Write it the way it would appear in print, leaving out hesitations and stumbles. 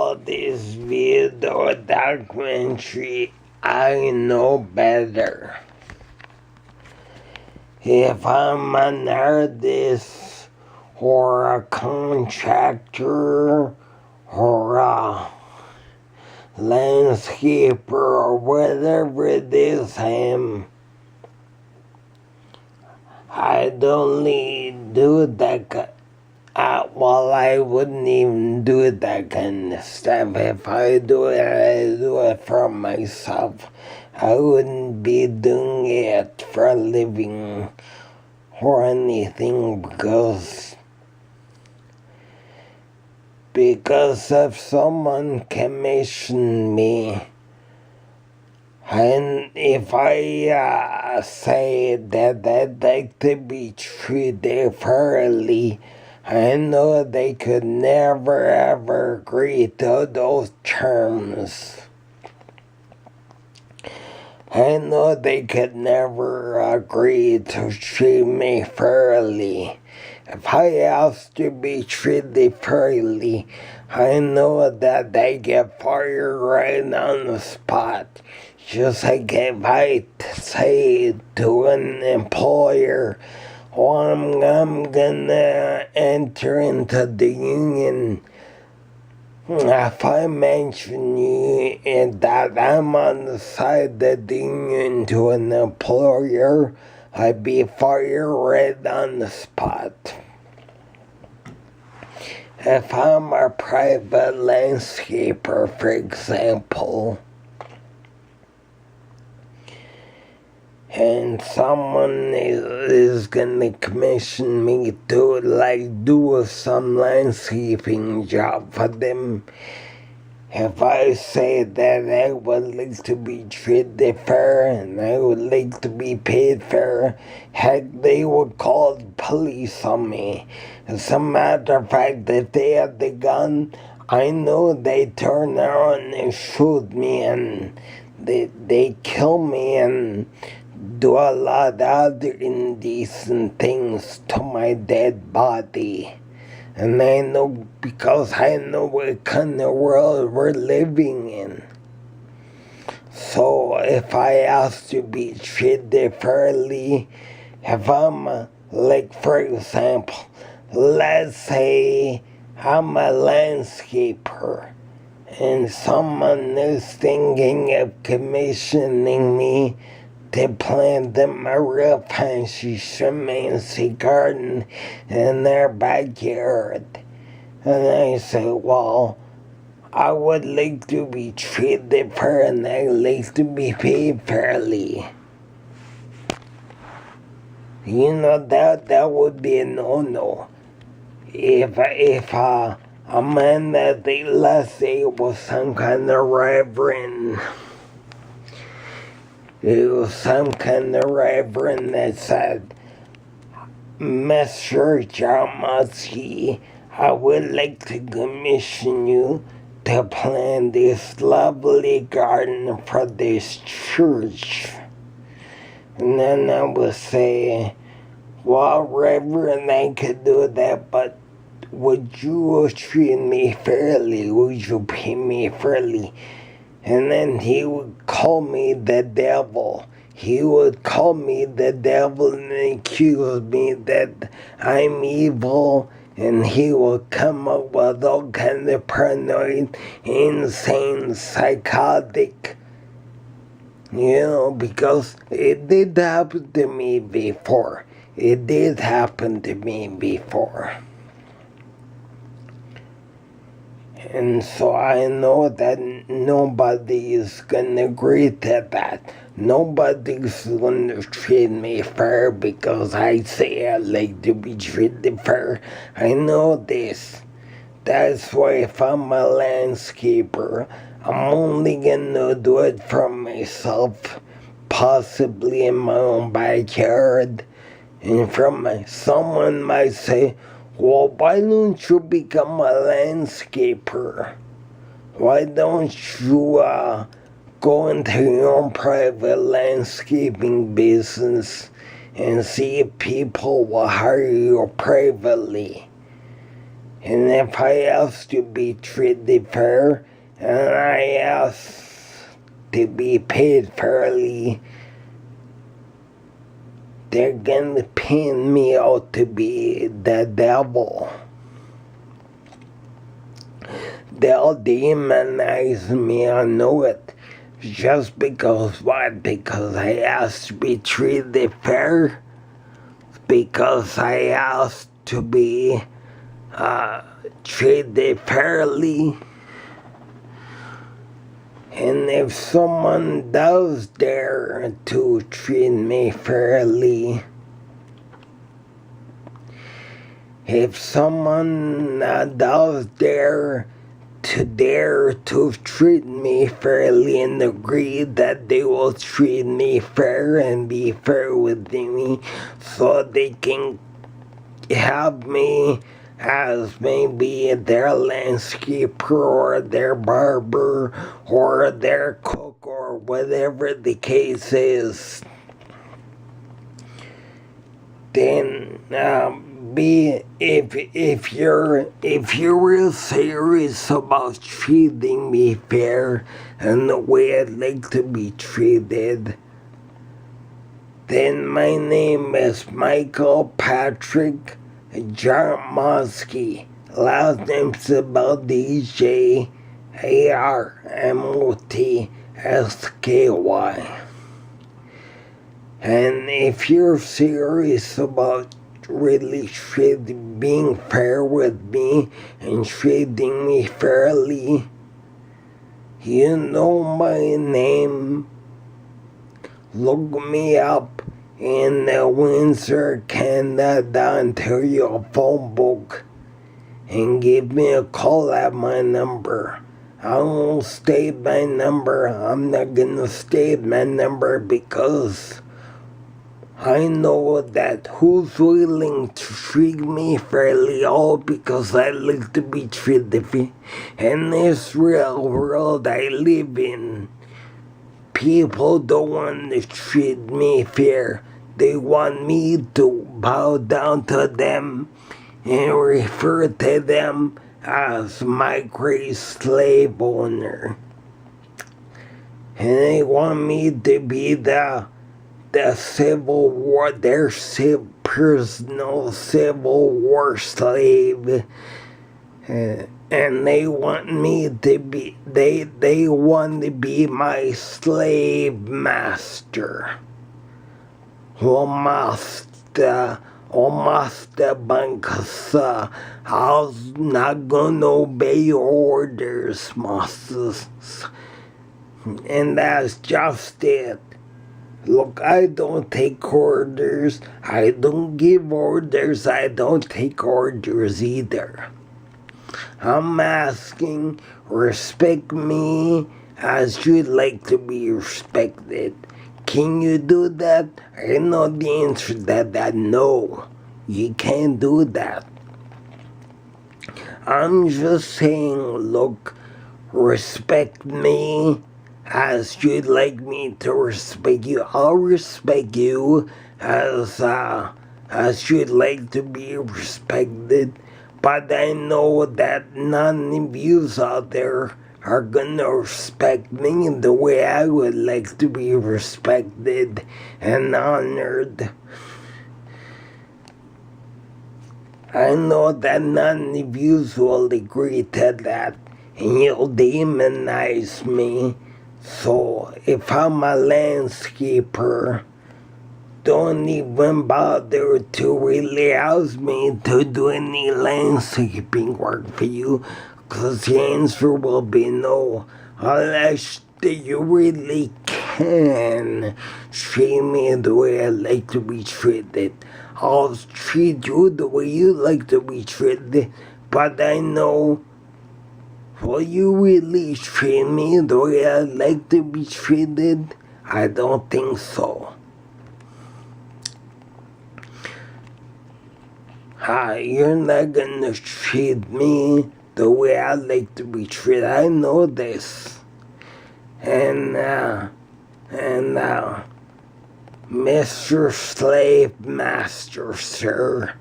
saw this video documentary, I know better. If I'm an artist or a contractor or a landscaper or whatever it is I don't do that. I wouldn't even do that kind of stuff. If I do it for myself. I wouldn't be doing it for a living or anything because if someone commissioned me, and if I say that I'd like to be treated fairly, I know they could never ever agree to those terms. I know they could never agree to treat me fairly. If I ask to be treated fairly, I know that they get fired right on the spot. Just like if I say to an employer, I'm gonna enter into the union. If I mention you and that I'm on the side of the union to an employer, I'd be fired right on the spot. If I'm a private landscaper, for example, and someone is gonna commission me to do some landscaping job for them, if I say that I would like to be treated fair and I would like to be paid fair, heck, they would call the police on me. As a matter of fact, if they had the gun, I know they turn around and shoot me and they kill me and do a lot of other indecent things to my dead body. And I know because I know what kind of world we're living in. So if I ask to be treated fairly, if I'm, for example, let's say I'm a landscaper and someone is thinking of commissioning me to plant them a real fancy schmancy garden in their backyard. And I say, well, I would like to be treated fair and I'd like to be paid fairly. You know, that would be a no-no. If a man that let's say was some kind of reverend, it was some kind of reverend that said, Mr. Jamatsky, I would like to commission you to plant this lovely garden for this church. And then I would say, well, Reverend, I could do that, but would you treat me fairly? Would you pay me fairly? And then he would call me the devil. He would call me the devil and accuse me that I'm evil. And he would come up with all kind of paranoid, insane, psychotic. You know, because it did happen to me before. It did happen to me before. And so I know that nobody is going to agree to that. Nobody's going to treat me fair because I say I like to be treated fair. I know this. That's why if I'm a landscaper, I'm only going to do it for myself, possibly in my own backyard. And someone might say, well, why don't you become a landscaper? Why don't you go into your own private landscaping business and see if people will hire you privately? And if I ask to be treated fair, and I ask to be paid fairly, they're gonna pin me out to be the devil. They'll demonize me, I know it. Just because what? Because I asked to be treated fair? Because I asked to be treated fairly? And if someone does dare to treat me fairly, if someone does dare to treat me fairly and agree that they will treat me fair and be fair with me so they can have me as maybe their landscaper or their barber or their cook or whatever the case is, then if you're real serious about treating me fair and the way I'd like to be treated, then my name is Michael Patrick Jarmosky. Last name spelled DJARMOTSKY. And if you're serious about really being fair with me and treating me fairly, you know my name. Look me up in the Windsor, Canada, Ontario phone book and give me a call at my number. I won't state my number. I'm not gonna state my number because I know that who's willing to treat me fairly, all because I like to be treated fair. In this real world I live in, people don't want to treat me fair. They want me to bow down to them and refer to them as my great slave owner. And they want me to be the Civil War, their personal Civil War slave. And they want me to be, they want to be my slave master. O master Bankasa, I was not gonna obey your orders, masters. And that's just it. Look, I don't take orders. I don't give orders. I don't take orders either. I'm asking, respect me as you'd like to be respected. Can you do that? I know the answer to that. No, you can't do that. I'm just saying, look, respect me as you'd like me to respect you. I'll respect you as you'd like to be respected. But I know that none of you out there are gonna respect me in the way I would like to be respected and honored. I know that none of you will agree to that, and you'll demonize me. So if I'm a landscaper, don't even bother to really ask me to do any landscaping work for you, because the answer will be no, unless you really can treat me the way I like to be treated. I'll treat you the way you like to be treated, but I know, will you really treat me the way I like to be treated? I don't think so. You're not gonna treat me the way I like to be treated. I know this. And Mr. Slave Master, sir,